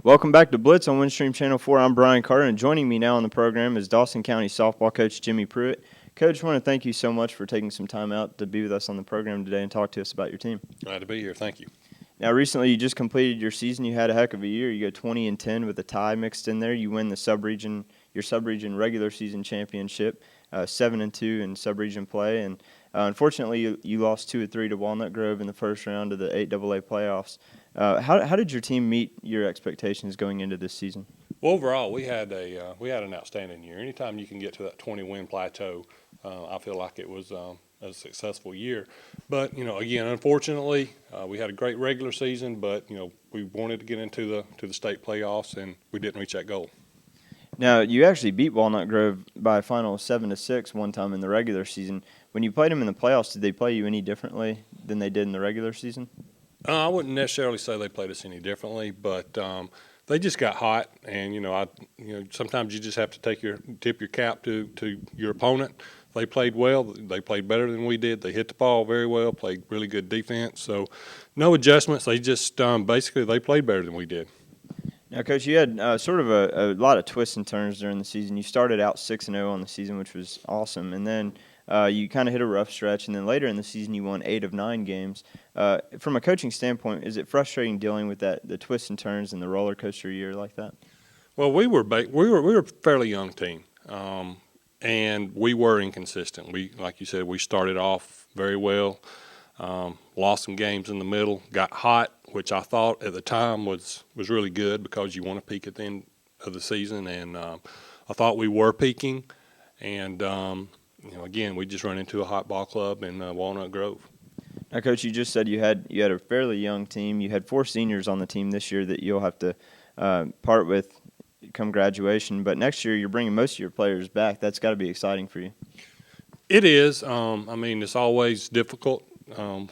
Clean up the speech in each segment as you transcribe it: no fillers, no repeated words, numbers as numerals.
Welcome back to Blitz on Windstream Channel 4. I'm Brian Carter, and joining me now on the program is Dawson County softball coach Jimmy Pruett. Coach, I want to thank you so much for taking some time out to be with us on the program today and talk to us about your team. Glad to be here. Thank you. Now, recently you just completed your season. You had a heck of a year. You go 20-10 with a tie mixed in there. You win the your sub-region regular season championship, 7-2 in sub-region play, and unfortunately you lost 2-3 to Walnut Grove in the first round of the 8AA playoffs. How did your team meet your expectations going into this season? Well, overall, we had an outstanding year. Anytime you can get to that 20-win plateau, I feel like it was a successful year. But again, unfortunately, we had a great regular season, but we wanted to get into the state playoffs, and we didn't reach that goal. Now, you actually beat Walnut Grove by a final of 7-6 one time in the regular season. When you played them in the playoffs, did they play you any differently than they did in the regular season? I wouldn't necessarily say they played us any differently, but they just got hot, and sometimes you just have to tip your cap to your opponent. They played well. They played better than we did. They hit the ball very well, played really good defense. So no adjustments. They just basically they played better than we did. Now, Coach, you had sort of a lot of twists and turns during the season. You started out 6-0 on the season, which was awesome, and then you kind of hit a rough stretch, and then later in the season you won 8 of 9 games. From a coaching standpoint, is it frustrating dealing with the twists and turns and the roller coaster year like that? Well, we were a fairly young team, and we were inconsistent. Like you said, we started off very well, lost some games in the middle, got hot, which I thought at the time was really good because you want to peak at the end of the season, and I thought we were peaking, and again, we just run into a hot ball club in Walnut Grove. Now, Coach, you just said you had a fairly young team. You had 4 seniors on the team this year that you'll have to part with come graduation. But next year, you're bringing most of your players back. That's got to be exciting for you. It is. It's always difficult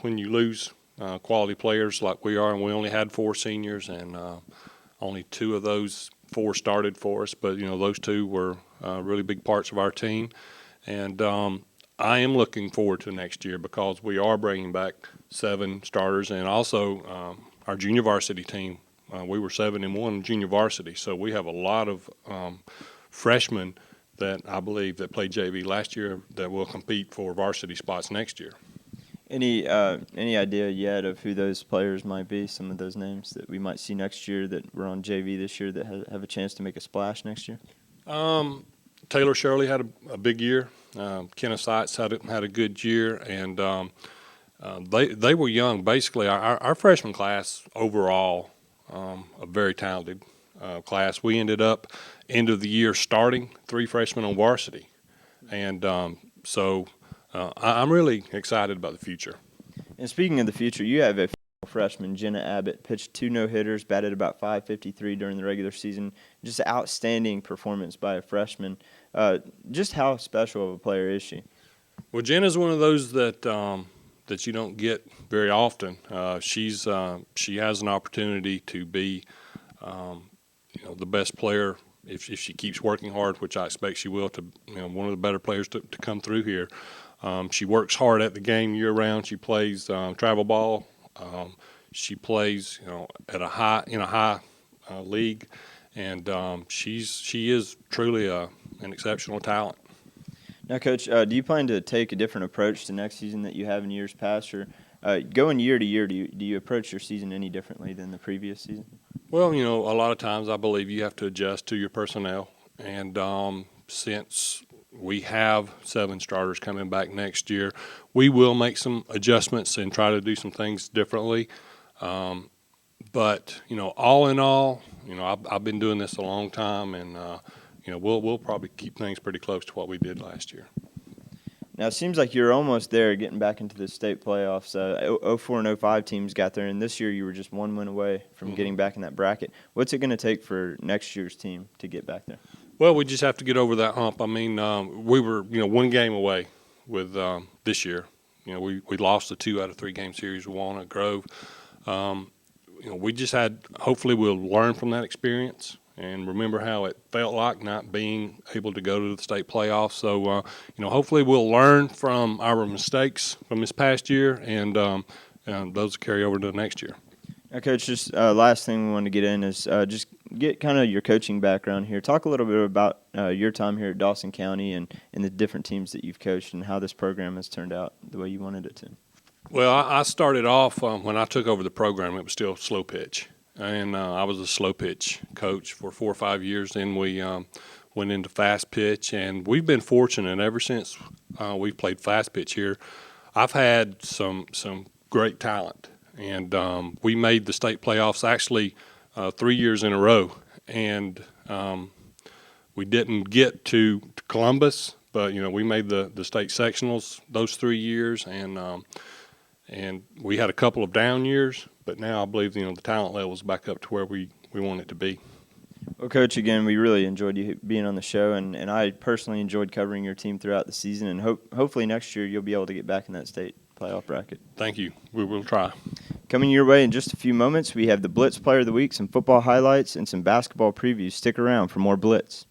when you lose quality players like we are, and we only had 4 seniors, and only 2 of those 4 started for us. But those 2 were really big parts of our team. And I am looking forward to next year because we are bringing back 7 starters, and also our junior varsity team. We were 7-1 junior varsity, so we have a lot of freshmen that I believe that played JV last year that will compete for varsity spots next year. Any idea yet of who those players might be? Some of those names that we might see next year that were on JV this year that have a chance to make a splash next year? Taylor Shirley had a big year. Kenneth Seitz had a good year, and they were young. Basically, our freshman class overall, a very talented class. We ended up end of the year starting 3 freshmen on varsity, and so I'm really excited about the future. And speaking of the future, you have a freshman, Jenna Abbott, pitched 2 no-hitters, batted about .553 during the regular season. Just an outstanding performance by a freshman. Just how special of a player is she? Well, Jenna's one of those that you don't get very often. She has an opportunity to be the best player if she keeps working hard, which I expect she will, to one of the better players to come through here. She works hard at the game year round. She plays travel ball. She plays at a high league, and she is truly an exceptional talent. Now, Coach, do you plan to take a different approach to next season that you have in years past, or going year to year, do you approach your season any differently than the previous season? Well, a lot of times I believe you have to adjust to your personnel, and since we have 7 starters coming back next year, we will make some adjustments and try to do some things differently. But all in all, I've been doing this a long time, and we'll probably keep things pretty close to what we did last year. Now, it seems like you're almost there getting back into the state playoffs. 04 and 05 teams got there, and this year you were just 1 win away from getting back in that bracket. What's it going to take for next year's team to get back there? Well, we just have to get over that hump. We were 1 game away with this year. We lost the 2 out of 3 game series with Walnut Grove. We just hopefully we'll learn from that experience and remember how it felt like not being able to go to the state playoffs. So, hopefully we'll learn from our mistakes from this past year, and those carry over to next year. Coach, just last thing we want to get in is just get kind of your coaching background here. Talk a little bit about your time here at Dawson County and the different teams that you've coached and how this program has turned out the way you wanted it to. Well, I started off when I took over the program. It was still slow pitch, and I was a slow pitch coach for 4 or 5 years. Then we went into fast pitch, and we've been fortunate ever since we've played fast pitch here. I've had some great talent, and we made the state playoffs actually 3 years in a row, and we didn't get to Columbus, but we made the state sectionals those 3 years, and we had a couple of down years, but now I believe the talent level is back up to where we want it to be. Well, Coach, again, we really enjoyed you being on the show, and I personally enjoyed covering your team throughout the season, and hopefully next year you'll be able to get back in that state playoff bracket. Thank you. We will try. Coming your way in just a few moments, we have the Blitz Player of the Week, some football highlights, and some basketball previews. Stick around for more Blitz.